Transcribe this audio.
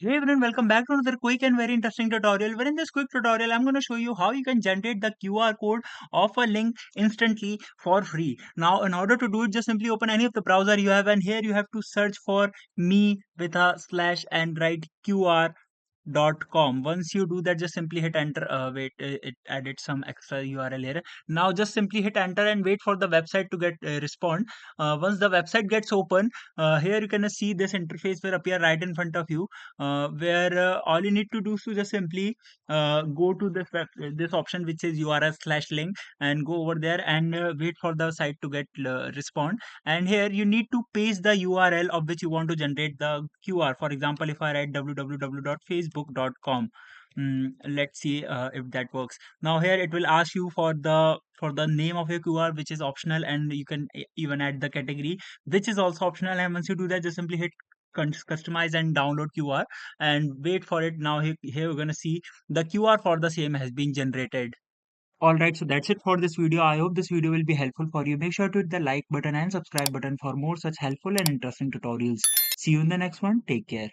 Hey everyone, welcome back to another quick and very interesting tutorial. Where in this quick tutorial, I'm going to show you how you can generate the QR code of a link instantly for free. Now, in order to do it, just simply open any of the browser you have, and here you have to search for me with a slash and write QR.com. Once you do that, just simply hit enter. Wait, it added some extra URL here. Now just simply hit enter and wait for the website to get respond. Once the website gets open, here you can see this interface will appear right in front of you, where all you need to do is to just simply go to this option which says URL/link, and go over there and wait for the site to get respond. And here you need to paste the URL of which you want to generate the QR. For example, if I write www.facebook.com, let's see if that works. Now here it will ask you for the name of your QR, which is optional, and you can even add the category, which is also optional. And once you do that, just simply hit customize and download QR and wait for it. Now here we're gonna see the QR for the same has been generated. Alright, so that's it for this video. I hope this video will be helpful for you. Make sure to hit the like button and subscribe button for more such helpful and interesting tutorials. See you in the next one. Take care.